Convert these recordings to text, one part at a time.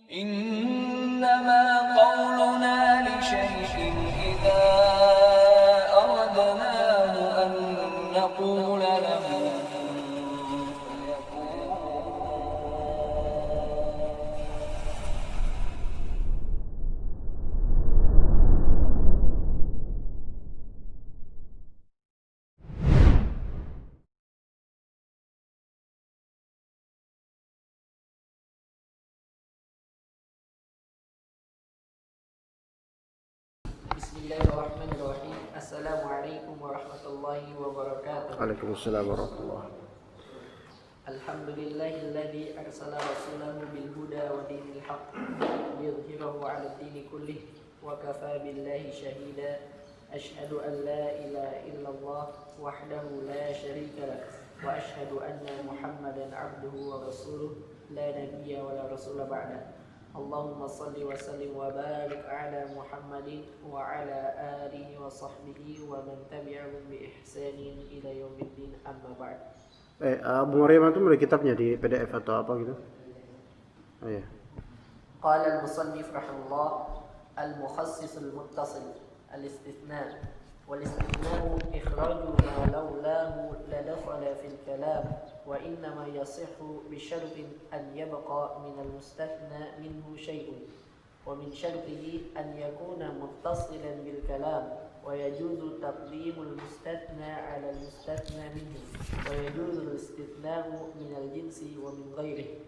إنما قولنا لشيء إذا أردناه أن نقول له Bismillahirrahmanirrahim. Assalamualaikum warahmatullahi wabarakatuh. Waalaikumsalam warahmatullahi. Alhamdulillahilladzi arsala rasulahu bil huda wa dinil haqq liyudhhirahu 'ala ad-dini kullih wa kafaa billahi shahida. Asyhadu an la ilaha illallah wahdahu la syarika lah wa asyhadu anna Muhammadan 'abduhu wa rasuluh la nabiyya wa la rasula ba'da. Allahumma salli wa sallim wa barik ala Muhammadin wa ala alihi wa sahbihi wa man tabi'ahum bi ihsanin ila yaumiddin, amma ba'd. Abu Maryam itu mulai kitabnya di PDF atau apa gitu? Oh iya. Qala al-musannif rahimahullah al-mukhassis al-muttasil al-istithna wal istithna ikhraju ma lawlahu la dakhala fil kalam wa innama yasihhu bi syartin an yabqa min al-mustathna minhu shay'un wa min syartihi an yakuna muttasilan bil kalam wa yajuzu taqdimul mustathna 'ala al-mustathna minhu wa yajuzu al-istithna'u min al-jinsi wa min ghairihi.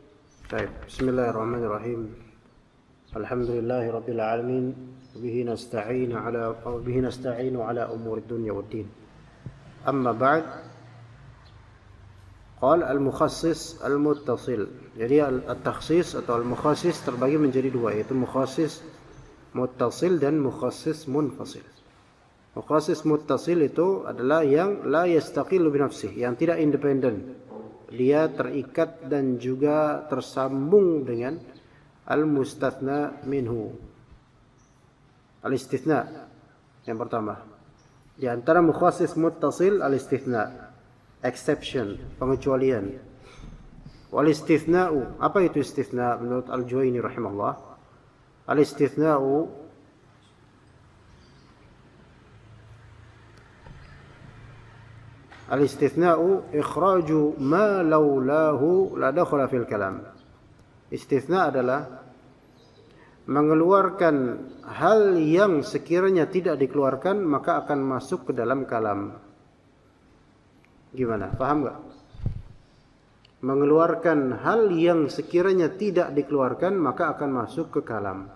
Baik, bismillahirrahmanirrahim. Alhamdulillahi rabbil alamin. Bihi nasta'inu ala umuri dunya waddin. Amma ba'd. Qala al-mukhassis al-muttasil. Jadi al-takhsis atau al-mukhassis terbagi menjadi dua, yaitu mukhassis muttasil dan mukhassis munfasil. Mukhassis muttasil itu adalah yang la yastaqillu bi nafsihi, yang tidak independen. Dia terikat dan juga tersambung dengan al-mustathna minhu. Al-istithna yang pertama. Di antara mukhassis muttasil al-istithna, exception, pengecualian. Wal istithna'u, apa itu istithna menurut Al-Juwayni rahimahullah? Al-istithna'u ikhraju ma laulahu la dakhala fil kalam. Istithna adalah mengeluarkan hal yang sekiranya tidak dikeluarkan maka akan masuk ke dalam kalam. Gimana? Paham enggak? Mengeluarkan hal yang sekiranya tidak dikeluarkan maka akan masuk ke kalam.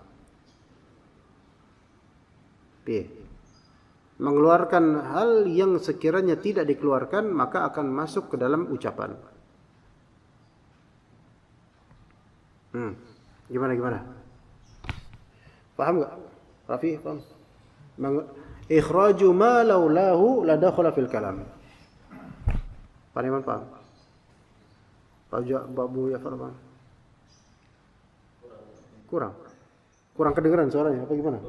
Mengeluarkan hal yang sekiranya tidak dikeluarkan maka akan masuk ke dalam ucapan. Gimana? Paham enggak? Rafi, paham? Ikhraju ma laulahu la dakhala fil kalam. Pak Iman paham? Pak Bu Yafar paham? Kurang kedengeran suaranya apa gimana?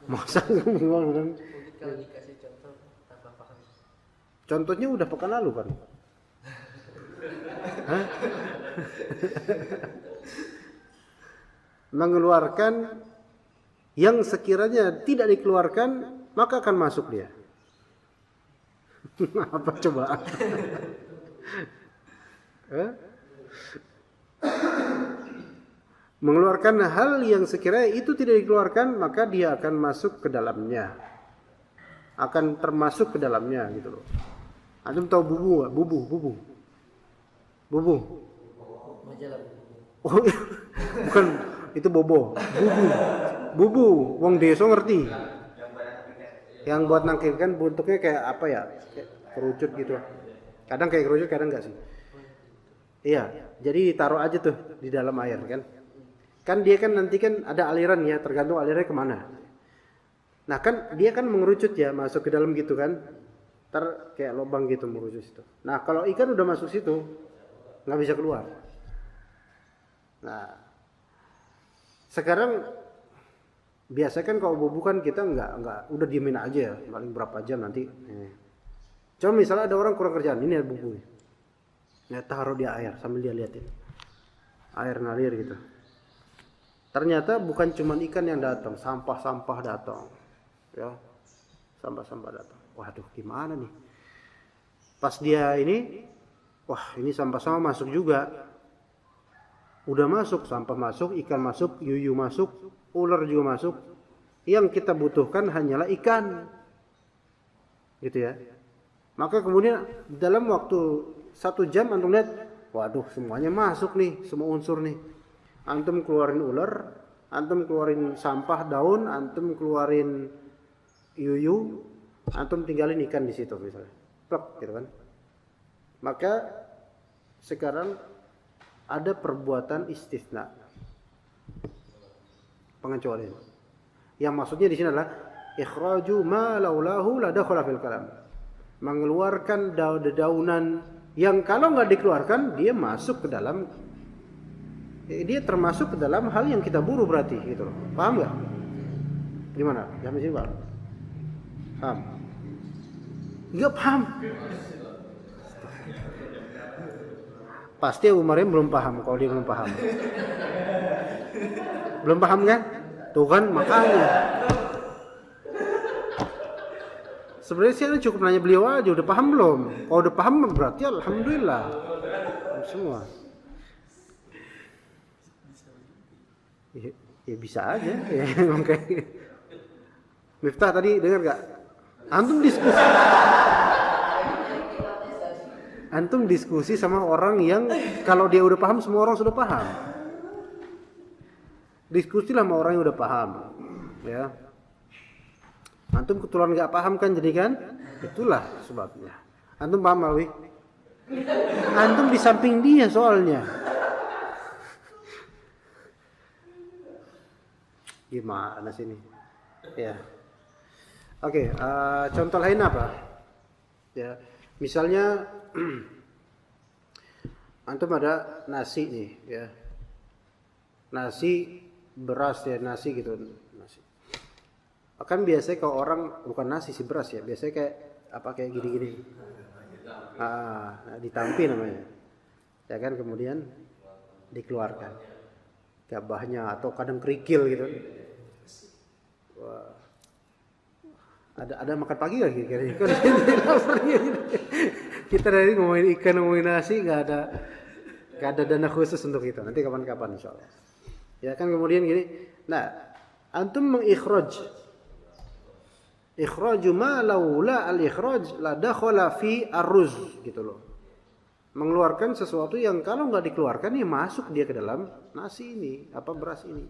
Masa gimana? Kalau dikasih contoh tambah paham. Contohnya udah pekan lalu kan? Hah? Mengeluarkan yang sekiranya tidak dikeluarkan maka akan masuk dia. Apa coba? Mengeluarkan hal yang sekiranya itu tidak dikeluarkan maka dia akan masuk ke dalamnya, akan termasuk ke dalamnya gitu loh. Antum tahu bubu nggak? Bubu. Majalah. Oh, bukan, itu bobo. Bubu. Wong deso ngerti. Yang buat nangkir kan bentuknya kayak apa ya? Kayak kerucut gitu. Kadang kayak kerucut, kadang enggak sih. Iya, jadi taruh aja tuh di dalam air kan. Kan dia kan nanti kan ada aliran ya, tergantung alirnya kemana. Nah kan dia kan mengerucut ya, masuk ke dalam gitu kan. Ntar kayak lubang gitu mengerucut situ. Nah kalau ikan udah masuk situ, nggak bisa keluar. Nah sekarang biasa kan kalau bubu kan kita nggak udah diemin aja ya, paling berapa jam nanti. Cuma misalnya ada orang kurang kerjaan, ini ada bubu. Nah taruh di air sambil dia liatin. air ngalir gitu. Ternyata bukan cuma ikan yang datang, sampah-sampah datang. Ya. Sampah-sampah datang. Waduh, gimana nih? Pas dia ini, wah, ini sampah-sampah masuk juga. Udah masuk, sampah masuk, ikan masuk, yuyu masuk, ular juga masuk. Yang kita butuhkan hanyalah ikan. Gitu ya. Maka kemudian dalam waktu 1 jam antum lihat, waduh, semuanya masuk nih, semua unsur nih. Antum keluarin ular, antum keluarin sampah daun, antum keluarin yuyu, antum tinggalin ikan di situ misalnya. Plek gitu kan. Maka sekarang ada perbuatan istisna. Pengecualian. Yang maksudnya di sini adalah ikhraju ma laulahu la dakhala fil kalam. Mengeluarkan dedaunan yang kalau nggak dikeluarkan dia masuk ke dalam, dia termasuk ke dalam hal yang kita buru berarti gitu loh. Paham nggak? Gimana? Sampai sini Pak? Paham? Nggak paham. Pasti Umarim belum paham kalau dia belum paham. Belum paham kan? Tuh kan makanya. Sebenarnya saya cukup nanya beliau aja, udah paham belum? Kalau udah paham berarti alhamdulillah. Semua. Ya bisa aja. Ya, kayak Miftah tadi dengar gak? Antum diskusi sama orang yang kalau dia udah paham semua orang sudah paham. Diskusi sama orang yang udah paham, ya. Antum kebetulan nggak paham kan, jadi kan? Itulah sebabnya. Antum paham Alwi? Antum di samping dia soalnya. Gimana sini? Ya. Oke, contoh lain apa? Ya, misalnya antum ada nasi nih, ya. Nasi, beras ya, nasi gitu, nasi. Kan biasanya kalau orang bukan nasi sih, beras ya, biasanya kayak apa, kayak gini-gini. Ditampi namanya. Ya kan, kemudian dikeluarkan gabahnya atau kadang kerikil gitu. Wah. Ada makan pagi lagi kayaknya. Kita dari ngomongin ikan, ngomongin nasi, nggak ada dana khusus untuk itu. Nanti kapan-kapan insyaallah. Ya kan, kemudian gini. Nah, antum ikhraju ma laula al-ikhraj la dakhala fi ar-ruz gitu loh. Mengeluarkan sesuatu yang kalau nggak dikeluarkan ya masuk dia ke dalam nasi ini, apa beras ini.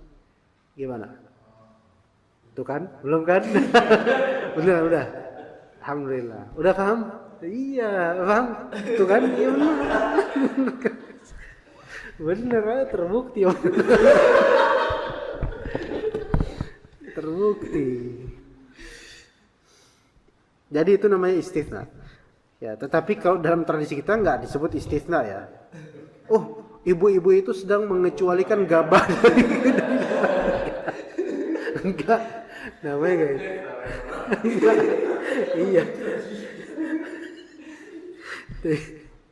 Gimana? Tuh kan? Belum kan? Udah. Alhamdulillah. Udah paham? Iya, paham. Tuh kan? Iya bener. Bener, terbukti. Terbukti. Jadi itu namanya istitsna. Ya, tetapi kalau dalam tradisi kita nggak disebut istitsna ya. Oh, ibu-ibu itu sedang mengecualikan gabah dari enggak. Namanya guys. Enggak. Iya.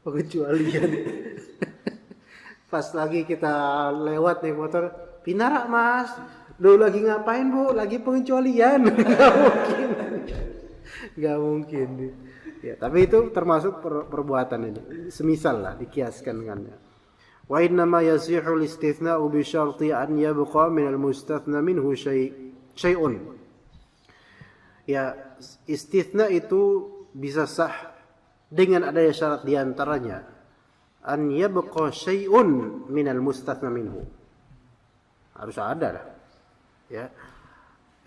Pengecualian. Pas lagi kita lewat nih motor, Pinara Mas. Lu lagi ngapain Bu? Lagi pengecualian. Gak mungkin. Ya, tapi itu termasuk perbuatan ini. Semisal lah dikiaskan dengannya. Wa inna ma yasihu al-istithna'u bi syarti an yabqa min al-mustathna minhu syai'un. Ya, istitsna itu bisa sah dengan adanya syarat di antaranya an yabqa syai'un min al-mustathna minhu. Harus ada lah. Ya.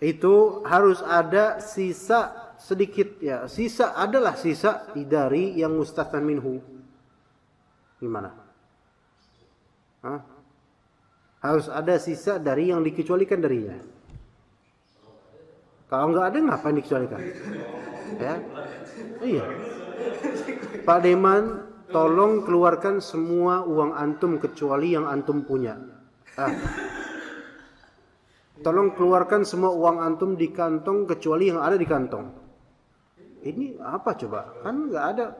Itu harus ada sisa sedikit ya, adalah sisa dari yang mustathna minhu. Gimana? Harus ada sisa dari yang dikecualikan darinya. Kalau nggak ada ngapain dikecualikan? Ya, iya. Pak Deman, tolong keluarkan semua uang antum kecuali yang antum punya. Tolong keluarkan semua uang antum di kantong kecuali yang ada di kantong. Ini apa coba? Kan nggak ada,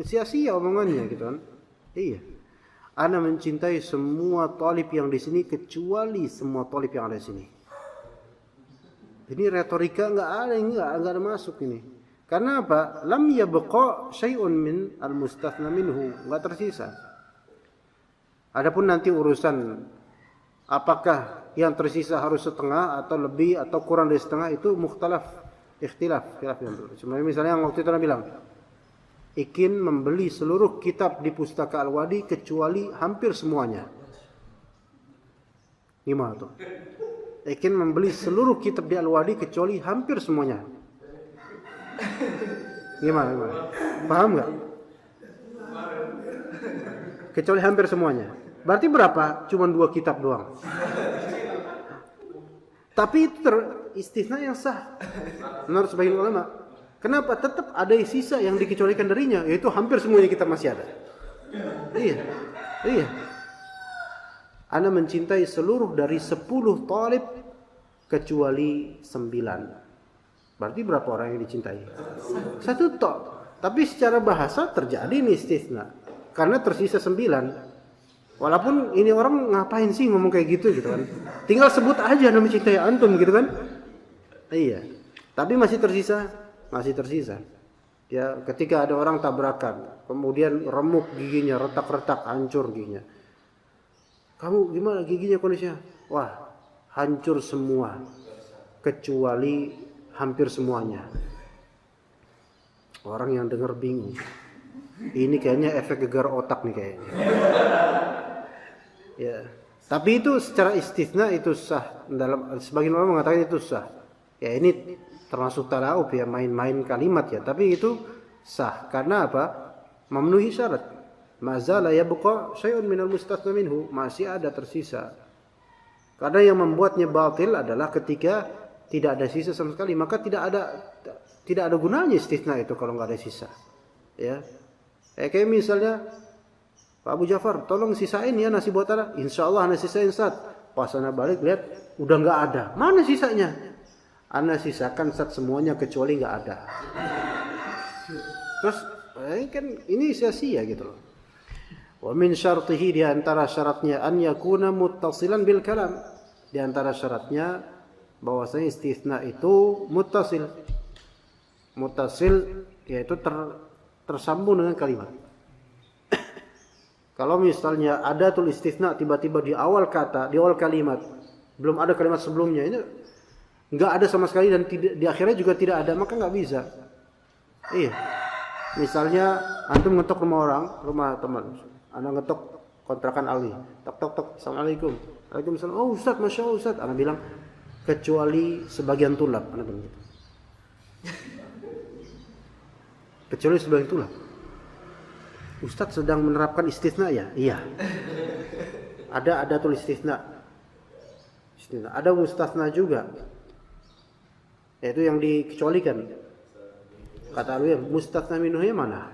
sia-sia omongannya gitu kan. Iya. Ana mencintai semua talib yang di sini kecuali semua talib yang ada di sini. Ini retorika enggak ada masuk ini. Karena apa? Lam yabqa syai'un min al-mustathna minhu, enggak tersisa. Adapun nanti urusan apakah yang tersisa harus setengah atau lebih atau kurang dari setengah itu ikhtilaf. Sebenarnya misalnya yang waktu itu Anda bilang, Ikin membeli seluruh kitab di Pustaka Al-Wadi kecuali hampir semuanya. Gimana tuh? Ikin membeli seluruh kitab di Al-Wadi kecuali hampir semuanya. Gimana? Paham nggak? Kecuali hampir semuanya. Berarti berapa? Cuma 2 kitab doang. Tapi itu istisna yang sah menurut sebagian ulama. Kenapa? Tetap ada sisa yang dikecualikan darinya, yaitu hampir semuanya kitab masih ada. Iya. Ana mencintai seluruh dari 10 talib kecuali 9. Berarti berapa orang yang dicintai? 1 tok. Tapi secara bahasa terjadi ini istisna. Karena tersisa 9. Walaupun ini orang ngapain sih ngomong kayak gitu kan. Tinggal sebut aja nama mencintai antum gitu kan. Iya. Tapi masih tersisa. Ya, ketika ada orang tabrakan, kemudian remuk giginya, retak-retak, hancur giginya. Kamu gimana giginya kondisinya? Wah, hancur semua. Kecuali hampir semuanya. Orang yang dengar bingung. Ini kayaknya efek gegar otak nih kayaknya. Ya. Tapi itu secara istisna itu sah. Dalam sebagian orang mengatakan itu sah. Ya ini termasuk talaub ya, main-main kalimat ya, tapi itu sah karena apa? Memenuhi syarat. Mazala yabqa syai'un minal mustathna minhu, masih ada tersisa. Karena yang membuatnya batil adalah ketika tidak ada sisa sama sekali, maka tidak ada gunanya istisna itu kalau nggak ada sisa. Ya. Kayak misalnya Pak Abu Jafar, tolong sisain ya nasi buat ana. Insyaallah ana sisain Ustaz. Pas ana balik lihat udah nggak ada. Mana sisanya? Ana sisakan Ustaz semuanya kecuali nggak ada. Terus kan ini sia-sia gitu loh. Wa min syartihi, di antara syaratnya an yakuna muttasilan bil kalam. Di antara syaratnya bahwasanya istisna itu muttasil. Muttasil yaitu tersambung dengan kalimat. Kalau misalnya ada tul istisna tiba-tiba di awal kata, di awal kalimat, belum ada kalimat sebelumnya, ini nggak ada sama sekali dan tidak, di akhirnya juga tidak ada, maka nggak bisa. Iya. Misalnya antum ngetok rumah teman, anda ngetok kontrakan Ali, tok, assalamualaikum, waalaikumsalam, oh Ustaz, masya Allah Ustaz, anda bilang kecuali sebagian tulap, anda bilang gitu. Kecuali sebagian tulap. Ustaz sedang menerapkan istisna ya? Iya. Ada tulis istisna. Ada mustasna juga. Yaitu yang dikecualikan. Kata Alwi, mustasna minhunya mana?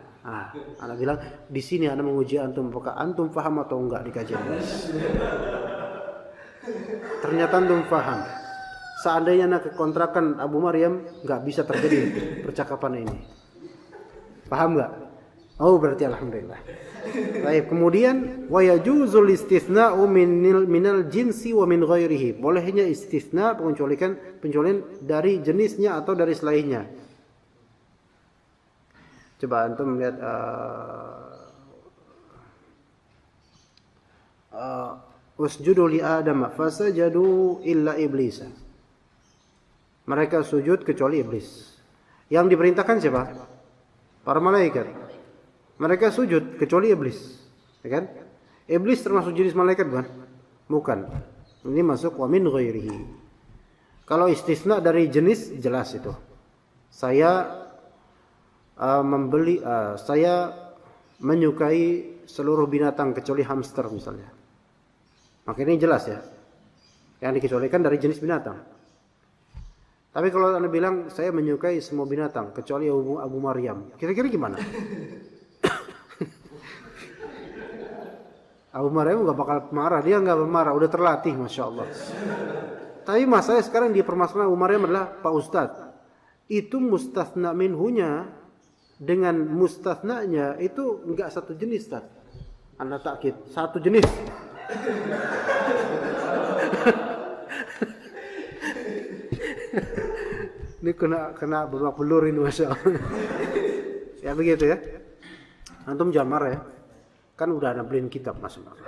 Anak bilang di sini Anda menguji antum, apakah antum paham atau enggak di kajian ini. Ternyata antum paham. Seandainya nak kontrakan Abu Maryam, enggak bisa terjadi percakapan ini. Paham enggak? Oh, berarti alhamdulillah. Baik, kemudian wa yajuzul istisna'u minal jinsi wa min ghairihi. Bolehnya istisna pencualian dari jenisnya atau dari selainnya. Coba antum lihat usjudu li Adam fasajadu illa iblis. Mereka sujud kecuali iblis. Yang diperintahkan siapa? Para malaikat. Mereka sujud kecuali iblis, ya kan? Iblis termasuk jenis malaikat bukan? Bukan. Ini masuk wa min ghairihi. Kalau istisna dari jenis jelas itu. Saya saya menyukai seluruh binatang kecuali hamster misalnya. Maka ini jelas ya. Yang dikecualikan dari jenis binatang. Tapi kalau Anda bilang saya menyukai semua binatang kecuali Abu Maryam, kira-kira gimana? Abu Maryam gak bakal marah, dia gak marah, udah terlatih, masya Allah. Tapi masalah sekarang di permasalahan Abu Maryam adalah Pak Ustadz, itu mustathna minhunya dengan mustathnanya itu gak satu jenis, Ustadz. Anda takkid satu jenis. Ini kena babak belur ini Masya Allah. Ya begitu ya. Antum jamar ya. Kan udah ada beliin kitab masing-masing.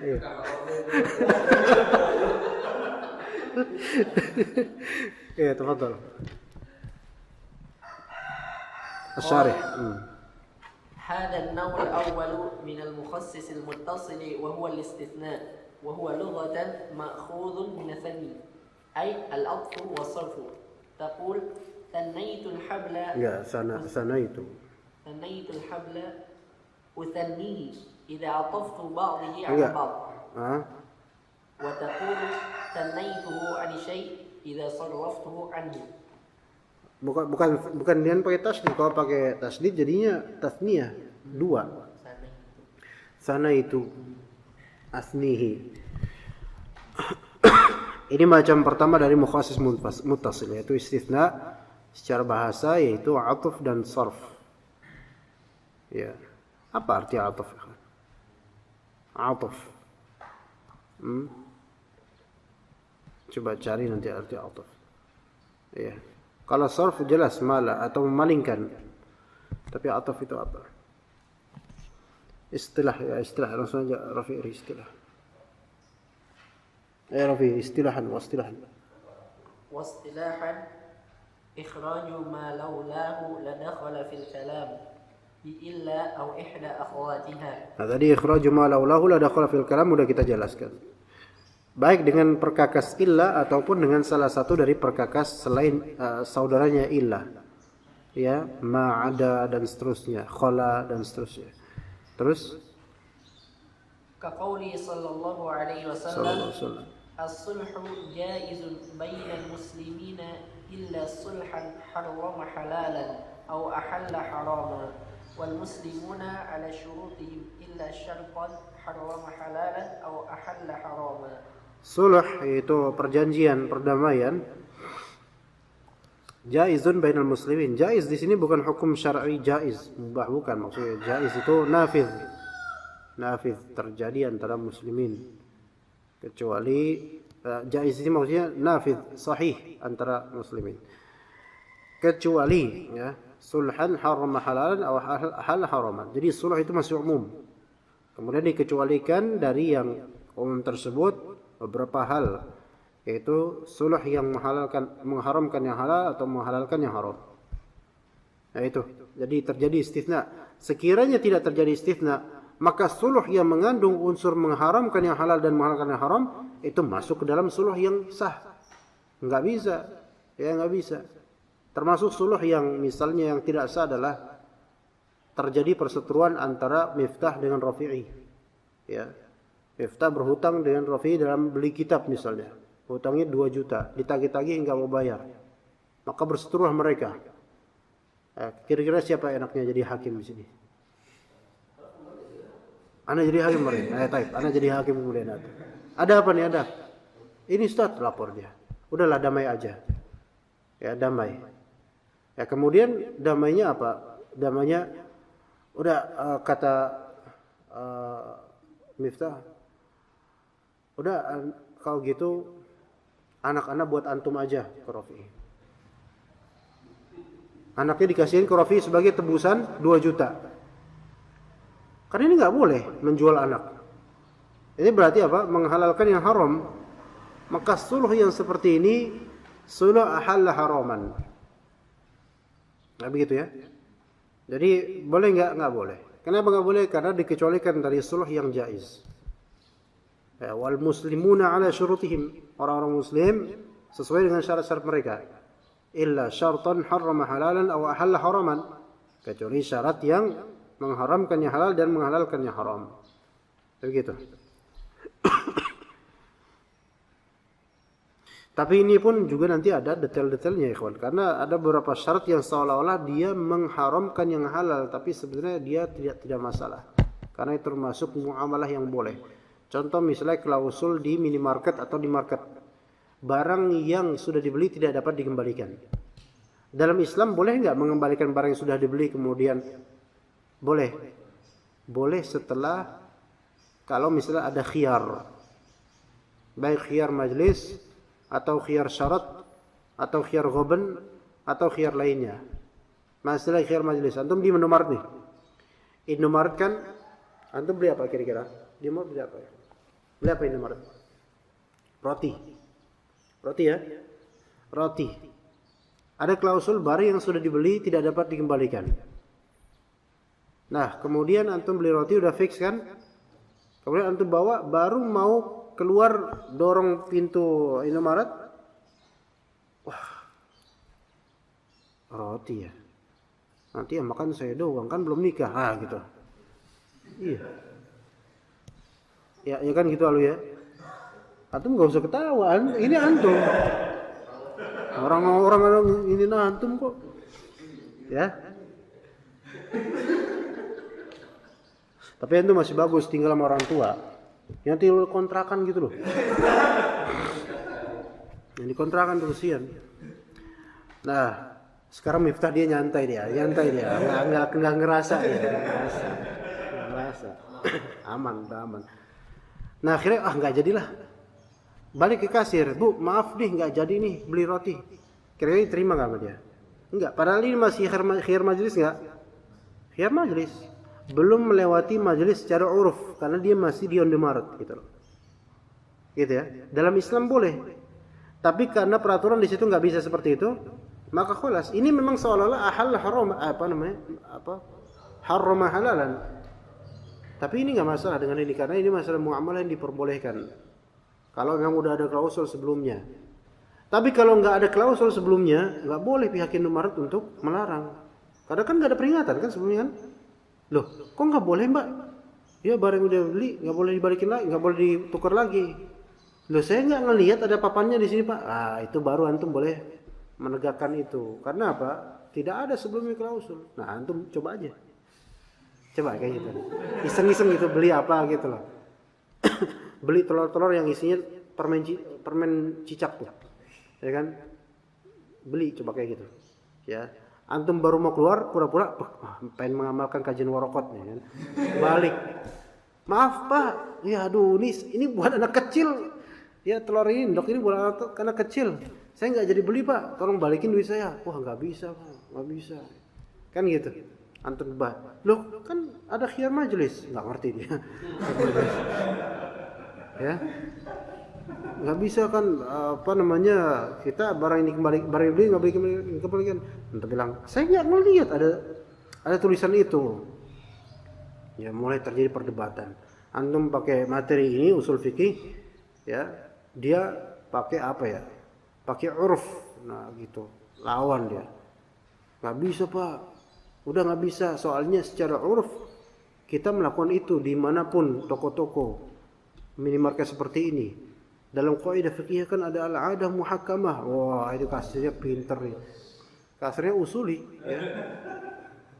Iya. Iya, tafadhal. الشارح. هذا النوع الأول من المخصص المتصل وهو الاستثناء وهو لغة مأخوذ من الثني أي العطف والصرف. تقول ثنيت الحبل. يا ثنيت الحبل أثنيه إذا عطفت بعضه على بعض. وتقول ثنيته عن شيء إذا صرفته عنه. Bukan dia pakai tasdid. Kalau pakai tasdid jadinya tasniyah, dua. Sana itu asnihi. Ini macam pertama dari mukhassis muttasil, yaitu istitsna secara bahasa, yaitu atuf dan sarf. Ya. Apa arti atuf? Atuf. Coba cari nanti arti atuf. Ya. Kalau sarf jelas mala atau memalingkan. Tapi ataf itu apa? Istilah ya, istilah langsung aja Rafi istilah. Rafi istilahan wa istilahan. واصطلاحا إخراج ما لولاه لدخل في الكلام بإلا أو إحدى أخواتها. Nah, tadi ikhraj ma laulahu la dakhala fil kalam udah kita jelaskan. Baik dengan perkakas illa ataupun dengan salah satu dari perkakas selain saudaranya illa. Ya, ma ada dan seterusnya, khala dan seterusnya. Terus كقوله صلى الله عليه وسلم الصلح جائز بين المسلمين إلا صلحا حرم حلالا أو أحل حراما والمسلمون على شروطهم إلا شرطا حرم حلالا أو أحل حراما. Sulh itu perjanjian perdamaian. Jaizun bainal muslimin. Jaiz di sini bukan hukum syar'i jaiz, mubah bukan maksudnya. Jaiz itu nafidh. Nafidh terjadi antara muslimin. Kecuali jaiz ini maksudnya nafidh sahih antara muslimin. Kecuali ya, sulhan harama halalan atau hal haraman. Jadi sulh itu masih umum. Kemudian dikecualikan dari yang umum tersebut beberapa hal, yaitu sulh yang mengharamkan yang halal atau menghalalkan yang haram. Nah itu. Jadi terjadi istitsna. Sekiranya tidak terjadi istitsna, maka sulh yang mengandung unsur mengharamkan yang halal dan menghalalkan yang haram itu masuk ke dalam sulh yang sah. Enggak bisa. Ya enggak bisa. Termasuk sulh yang misalnya yang tidak sah adalah terjadi perseteruan antara Miftah dengan Rafi'i. Ya. Miftah berhutang dengan Rafi'i dalam beli kitab misalnya. Hutangnya 2 juta, ditagih-tagih enggak mau bayar. Maka berseteruah mereka. Kira-kira siapa enaknya jadi hakim di sini? Ana jadi hakim kemarin. Taib, ana jadi hakim kemudian ada. Ada apa nih ada? Ini Ustaz lapor dia. Udahlah damai aja. Ya damai. Ya kemudian damainya apa? Damainya udah kata Miftah. Udah kalau gitu anak-anak buat antum aja ke Rafi. Anaknya dikasihin ke Rafi sebagai tebusan 2 juta. Karena ini nggak boleh menjual anak. Ini berarti apa? Menghalalkan yang haram. Maka sulh yang seperti ini sulh ahalla haraman. Nah begitu ya. Jadi boleh nggak? Nggak boleh. Kenapa nggak boleh? Karena dikecualikan dari sulh yang jaiz. Ya, wal muslimuna ala syurutihim. Orang-orang muslim sesuai dengan syarat-syarat mereka. Illa syartan harrama halalan aw ahalla haraman. Kecuali syarat yang mengharamkan yang halal dan menghalalkan yang haram. Begitu. Tapi ini pun juga nanti ada detail-detailnya ikhwan. Karena ada beberapa syarat yang seolah-olah dia mengharamkan yang halal, tapi sebenarnya dia tidak masalah. Karena itu termasuk muamalah yang boleh. Contoh misalnya klausul di minimarket atau di market. Barang yang sudah dibeli tidak dapat dikembalikan. Dalam Islam boleh nggak mengembalikan barang yang sudah dibeli kemudian? Boleh. Boleh setelah kalau misalnya ada khiyar. Baik khiyar majlis atau khiyar syarat atau khiyar ghaban atau khiyar lainnya. Masalah khiyar majlis. Antum di Indomaret nih. Indomaret kan antum beli apa kira-kira? Dia mau beli apa ya? Beli apa Indomaret? Roti. Roti ya? Roti. Ada klausul barang yang sudah dibeli tidak dapat dikembalikan. Nah, kemudian antum beli roti udah fix kan? Kemudian antum bawa baru mau keluar dorong pintu Indomaret. Wah. Roti ya. Nanti yang makan saya doang kan belum nikah. Ah gitu. Iya. Ya kan gitu alu ya. Antum enggak usah ketahuan, ini antum. Orang-orang ini antum kok. Ya. Tapi antum masih bagus tinggal sama orang tua. Yang tinggal kontrakan gitu loh. Yang dikontrakan terusian. Nah, sekarang Miftah dia nyantai dia. Enggak ngerasa dia. Enggak ngerasa. Aman. Nah, akhirnya enggak jadilah. Balik ke kasir, "Bu, maaf nih enggak jadi nih beli roti." Kira-kira terima enggak sama dia? Enggak, padahal ini masih khiyar majelis enggak? Khiyar majelis. Belum melewati majelis secara uruf karena dia masih di on the market gitu loh. Gitu ya. Dalam Islam boleh. Tapi karena peraturan di situ enggak bisa seperti itu, maka khulas. Ini memang seolah-olah haram harama halalan. Tapi ini enggak masalah dengan ini karena ini masalah muamalah yang diperbolehkan. Kalau memang udah ada klausul sebelumnya. Tapi kalau nggak ada klausul sebelumnya, nggak boleh pihak Indomaret untuk melarang. Karena kan nggak ada peringatan kan sebelumnya kan? Loh, kok nggak boleh mbak? Ya barang udah beli, nggak boleh dibalikin lagi, nggak boleh ditukar lagi. Loh, saya nggak ngelihat ada papannya di sini pak. Ah, itu baru antum boleh menegakkan itu. Karena apa? Tidak ada sebelumnya klausul. Nah, antum coba aja. Coba kayak gitu. Iseng-iseng gitu beli apa gitu loh. Beli telur-telur yang isinya permen cicak tuh. Ya kan? Beli coba kayak gitu. Ya. Antum baru mau keluar pura-pura pengen mengamalkan kajian warokot ya kan. Balik. Maaf, Pak. Ya aduh, ini buat anak kecil. Ya telur ini, dok ini buat anak kecil. Saya nggak jadi beli, Pak. Tolong balikin duit saya. Wah, nggak bisa, Pak. Nggak bisa. Kan gitu. Antum bah. Loh, kan ada khiyar majelis. Nggak ngerti dia. Ya. Nggak bisa kan kita barang ini beli nggak boleh kembalikan. Entah bilang saya nggak ngelihat ada tulisan itu. Ya mulai terjadi perdebatan. Antum pakai materi ini usul fikih, ya dia pakai apa ya? Pakai uruf, nah gitu lawan dia. Nggak bisa pak, udah nggak bisa soalnya secara uruf kita melakukan itu dimanapun toko-toko minimarket seperti ini. Dalam kaidah fikih kan ada al-'adah muhakkamah. Wah, itu kasirnya pinter nih. Kasirnya usuli ya.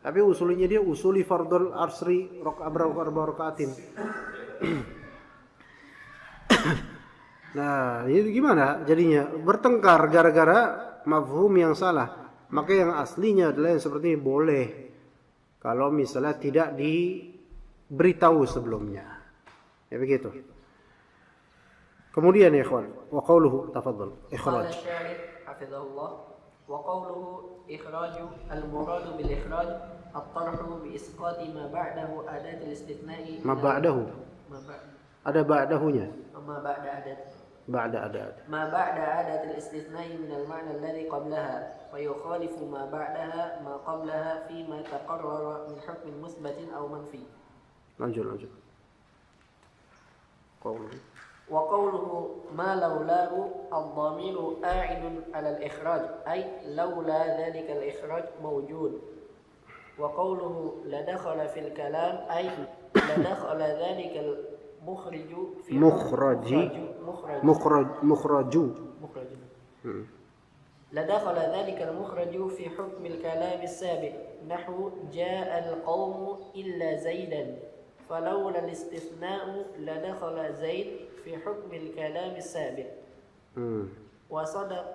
Tapi usulinya dia usuli fardul asri raka'atin. Nah, ini gimana jadinya? Bertengkar gara-gara mafhum yang salah. Maka yang aslinya adalah yang seperti ini boleh. Kalau misalnya tidak diberitahu sebelumnya. Ya begitu. Kemudian ya ikhwan, wa qawluhu tafadhal ikhraj. Qala syarih hafizahullah wa qawluhu ikhraju al-murad bil ikhraj at-tarhu bi isqati ma ba'dahu adat al-istithna'i Ma ba'dahu. Ada ba'dahunya. Ma ba'da adat. Ba'da adat. Ma ba'da adat al-istithna'i min al-ma'na alladhi qablaha wa yukhalifu ma ba'daha ma qablaha fi ma taqarrara min hukmin musbatin aw manfi. Lanjut. Qawluhu وقوله ما لولاه الضمير آعد على الإخراج أي لولا ذلك الإخراج موجود. وقوله لدخل في الكلام أي لدخل ذلك المخرج في مخرج لدخل ذلك المخرج في حكم الكلام السابق نحو جاء القوم إلا زيدا فلولا الاستثناء لدخل زيد في حكم الكلام السابق. وصدق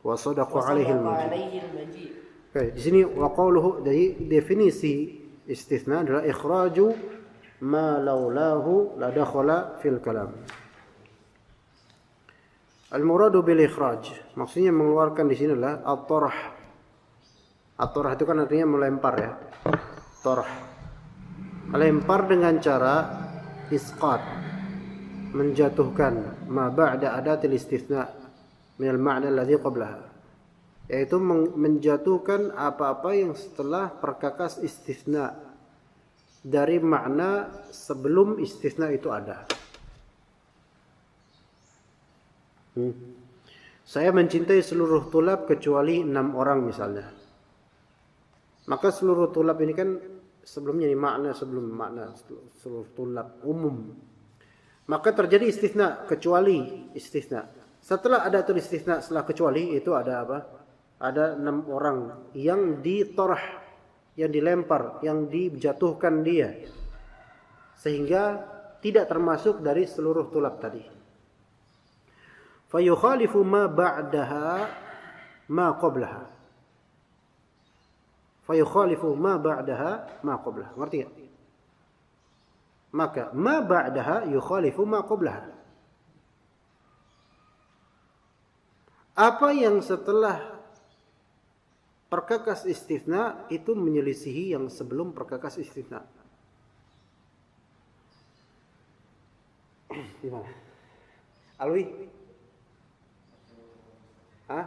wa sadaqa alaihi وصدق al-majid. عليه المجيء. Oke, di sini wa qawluhu, jadi definisi istitsna adalah ikhraju ma laulahu la dakhala fil kalam. Al-muradu bil ikhraj, maksudnya mengeluarkan di sini adalah at-tarh. At-tarh itu kan artinya melempar ya. Tarh. Melempar dengan cara isqat, menjatuhkan ma ba'da adatil istitsna min al-ma'na alladhi qablaha, yaitu menjatuhkan apa-apa yang setelah perkakas istitsna dari makna sebelum istitsna itu ada. Saya mencintai seluruh tulab kecuali 6 orang misalnya. Maka seluruh tulab ini kan sebelumnya ini makna sebelum makna seluruh tulab umum. Maka terjadi istitsna kecuali istitsna. Setelah ada istitsna setelah kecuali itu ada apa? Ada 6 orang yang ditorah, yang dilempar, yang dijatuhkan dia, sehingga tidak termasuk dari seluruh tulab tadi. Fayukhalifu ma ba'daha ma qablaha. Fayukhalifu ma ba'daha ma qablaha. Ngerti enggak? Maka ma ba'daha yukhalifu ma qablaha. Apa yang setelah perkakas istitsna itu menyelisihi yang sebelum perkakas istitsna. Gimana? Alwi? Hah?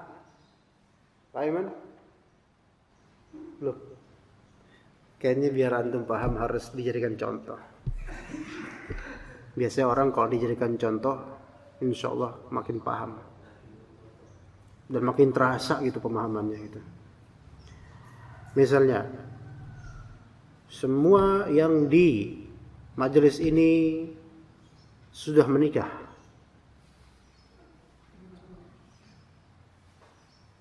Pak Iman? Loh. Kayaknya biar antum paham harus dijadikan contoh. Biasanya orang kalau dijadikan contoh, insya Allah makin paham. Dan makin terasa gitu pemahamannya gitu. Misalnya, semua yang di majelis ini sudah menikah.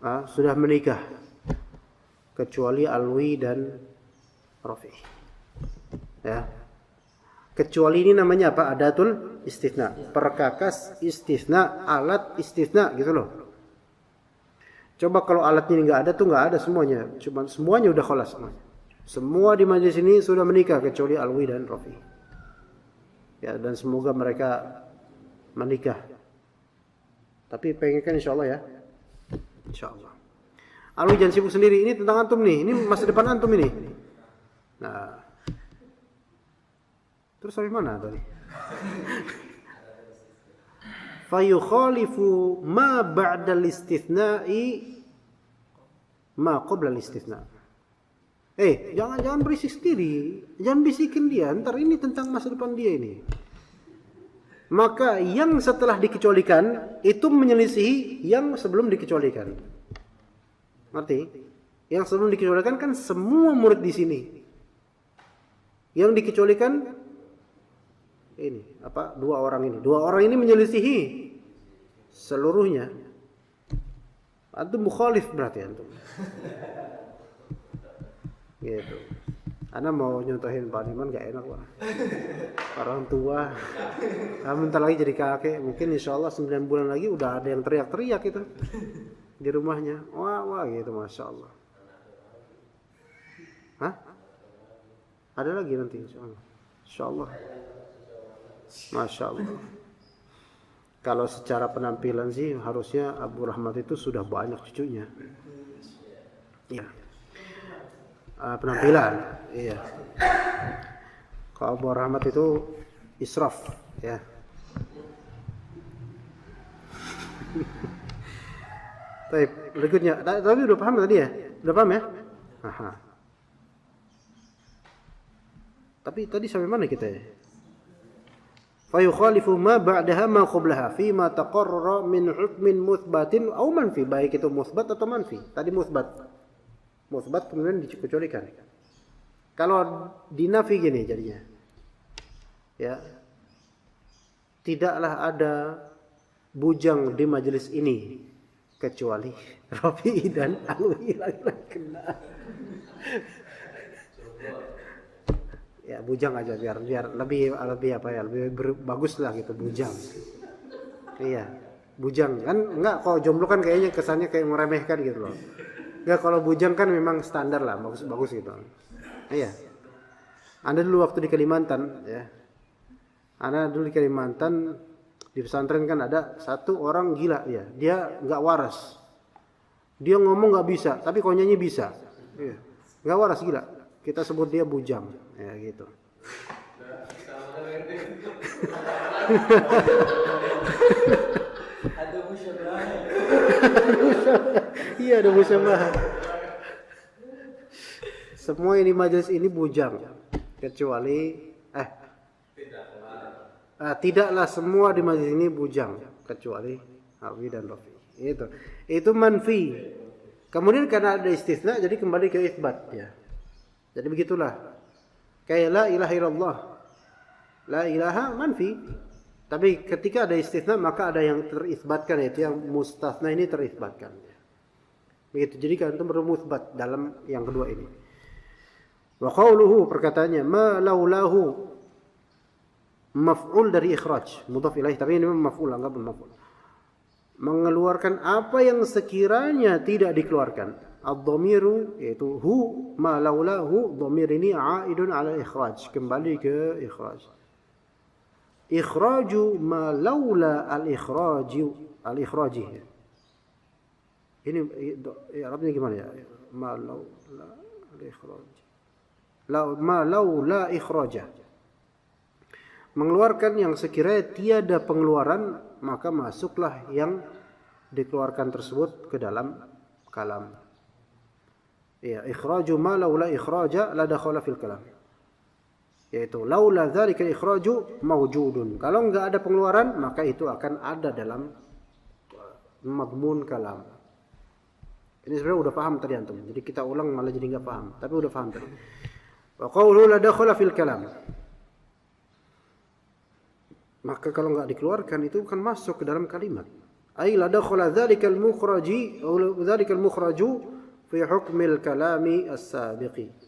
Sudah menikah kecuali Alwi dan Rafi. Ya. Kecuali ini namanya apa? Adatul istitsna. Perkakas istitsna, alat istitsna gitu loh. Coba kalau alatnya nggak ada tuh nggak ada semuanya. Cuma semuanya udah khalas semuanya. Semua di majelis ini sudah menikah kecuali Alwi dan Rafi. Ya, dan semoga mereka menikah. Tapi pengen kan insyaallah ya. Insyaallah. Alwi jangan sibuk sendiri. Ini tentang antum nih. Ini masa depan antum ini. Nah. Terus sampai mana tadi? Fayukhalifu ma ba'da al-istitsna'i ma qabla al-istitsna. Jangan berisik sendiri. Jangan bisikin dia. Ntar ini tentang masa depan dia ini. Maka yang setelah dikecualikan itu menyelisihi yang sebelum dikecualikan. Ngerti? Yang sebelum dikecualikan kan semua murid di sini. Yang dikecualikan ini apa? 2 orang ini. 2 orang ini menyelisihi seluruhnya. Antum mukhalif berarti antum. Gitu. Ana mau nyontohin Pak Diman gak enak Pak. Orang tua. Bentar lagi jadi kakek. Mungkin insya Allah 9 bulan lagi udah ada yang teriak-teriak itu di rumahnya. Wah gitu Masya Allah. Hah? Ada lagi nanti insya Allah. Insya Allah. Masya Allah. Kalau secara penampilan sih harusnya Abu Rahmat itu sudah banyak cucunya. Iya. Penampilan, iya. Kalau Abu Rahmat itu israf, ya. Baik, berikutnya. Tapi udah paham tadi ya? Udah paham ya? Aha. Tapi tadi sampai mana kita ya? Fayukhalifu ma ba'daha ma qablaha fi ma taqarrara min hukmin muthbatin aw manfi, baik itu muthbat atau manfi. Tadi muthbat. Muthbat kemudian dikecualikan. Kalau dinafi gini jadinya. Ya. Tidaklah ada bujang di majelis ini kecuali Rafi dan Alwi lagi-lagi kena. Ya bujang aja biar lebih apa ya, lebih bagus lah gitu bujang. Iya. Bujang kan enggak, kalau jomblo kan kayaknya kesannya kayak meremehkan gitu loh. Enggak, kalau bujang kan memang standar lah, bagus gitu. Iya. Anda dulu waktu di Kalimantan ya. Anda dulu di Kalimantan di pesantren kan ada satu orang gila ya. Dia enggak waras. Dia ngomong enggak bisa, tapi kalau nyanyi bisa. Iya. Enggak waras, gila. Kita sebut dia bujang ya gitu. Ada musyawarah. Iya, ada musyawarah. Semua ini majelis ini bujang kecuali tidaklah semua di majelis ini bujang kecuali Alwi dan Rofi. Itu manfi. Kemudian karena ada istisna jadi kembali ke isbat ya. Jadi begitulah. Kayak la ilaha illallah. La ilaha manfi. Tapi ketika ada istisna maka ada yang terisbatkan, yaitu yang mustasna ini terisbatkan. Begitu. Jadi kan itu bermusbat dalam yang kedua ini. Wa qawluhu, perkataannya ma laulahu, maf'ul dari ikhraj, mudhaf ilaih, tapi ini maf'ul, anggap maf'ul. Mengeluarkan apa yang sekiranya tidak dikeluarkan. Ad-dhamiru yaitu hu, ma laulahu, dhamir ini a'idun ala ikhraj, kembali ke ikhraj. Ikhraju ma laula al-ikhraji. Ini Arabnya gimana ya? Ma laula al-ikhraj. Ma laula ikhraja. Mengeluarkan yang sekiranya tiada pengeluaran, maka masuklah yang dikeluarkan tersebut ke dalam kalam. Ya, ikhraju ma laula ikhraja la dakhala fil kalam. Yaitu laula dzalika ikhraju mawjudun. Kalau enggak ada pengeluaran, maka itu akan ada dalam madmun kalam. Ini sebenarnya udah paham tadi antum. Jadi kita ulang malah jadi enggak paham, tapi udah paham tadi. Wa qawlu la dakhala fil kalam. Maka kalau enggak dikeluarkan itu akan masuk ke dalam kalimat. Ai la dakhala dzalikal mukhraji aw dzalikal mukhraju fi hukmil kalami as-sabiqi.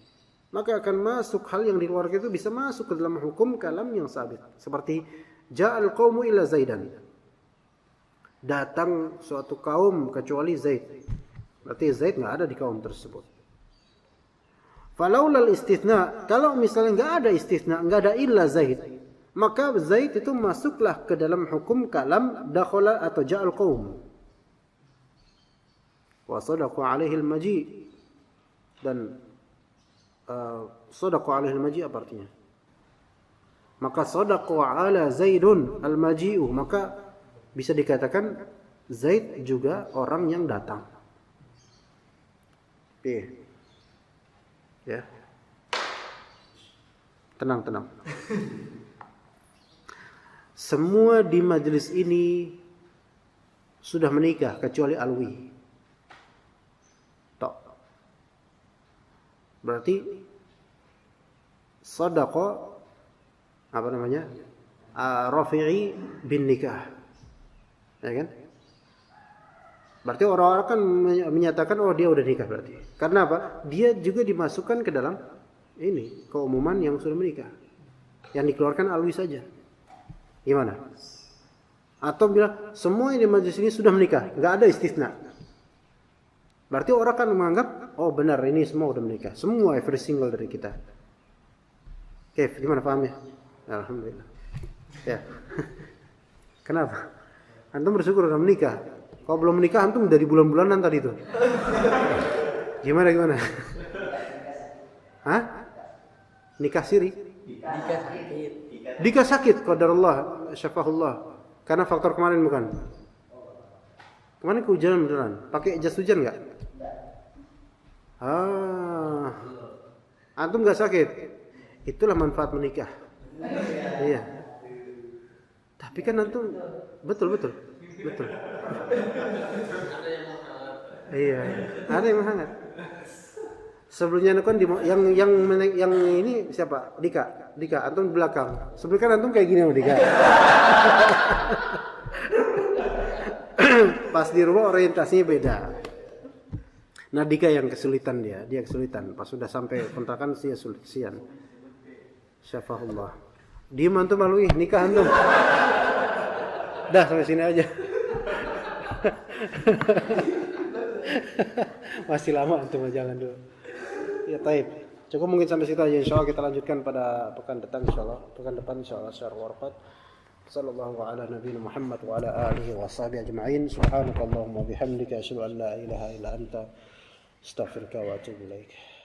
Maka akan masuk hal yang dikeluarkan itu bisa masuk ke dalam hukum kalam yang sabit. Seperti ja'al qaumu illa Zaidan. Datang suatu kaum kecuali Zaid. Berarti Zaid enggak ada di kaum tersebut. Falaulal istitsna, kalau misalnya enggak ada istitsna, enggak ada illa Zaid, maka Zaid itu masuklah ke dalam hukum kalam dakhala atau ja'al qaum. Wa sadaqu alaihi al-maji, dan sadaqu alaihi al-maji apa artinya? Maka sadaqu ala Zaidun al-maji'u, maka bisa dikatakan Zaid juga orang yang datang. Ya. Tenang. Semua di majelis ini sudah menikah kecuali Alwi. Tok. Berarti sadaqa apa namanya? Rafi'i bin nikah. Ya kan? Berarti orang-orang kan menyatakan oh dia udah nikah berarti. Karena apa? Dia juga dimasukkan ke dalam ini keumuman yang sudah menikah. Yang dikeluarkan Alwi saja. Gimana? Atau bilang semua yang di majelis ini sudah menikah, enggak ada istisna. Berarti orang kan menganggap oh benar ini semua udah menikah. Semua every single dari kita. Oke, gimana pahamnya? Alhamdulillah. Ya. Kenapa? Antum bersyukur udah menikah. Kalau belum menikah antum dari bulan-bulanan tadi itu. Gimana? Hah? Nikah siri? Nikah sakit. Qadarullah, syafahullah. Karena faktor kemarin bukan? Kemarin kehujanan beneran. Pakai jas hujan enggak? Antum enggak sakit. Itulah manfaat menikah. Iya. Tapi kan antum betul. Iya, ada yang hangat. Sebelumnya kan yang ini siapa? Dika, antum belakang. Sebelumnya kan antum kayak gini sama Dika. Pas di rumah orientasinya beda. Nah Dika yang kesulitan dia kesulitan. Pas sudah sampai kontrakan dia sian. Syafahullah. Diem antum malu nikah antum. Dah sampai sini aja. Masih lama untuk jalan dulu. Ya, taib. Cukup mungkin sampai situ aja, insyaallah kita lanjutkan pada pekan depan insyaallah. Pekan depan insyaallah syarh warqat. Sallallahu ala nabiyina Muhammad wa ala alihi wa sahbihi ajma'in. Subhanakallahumma bihamdika asyhadu an la ilaha illa anta astaghfiruka wa atubu ilaik.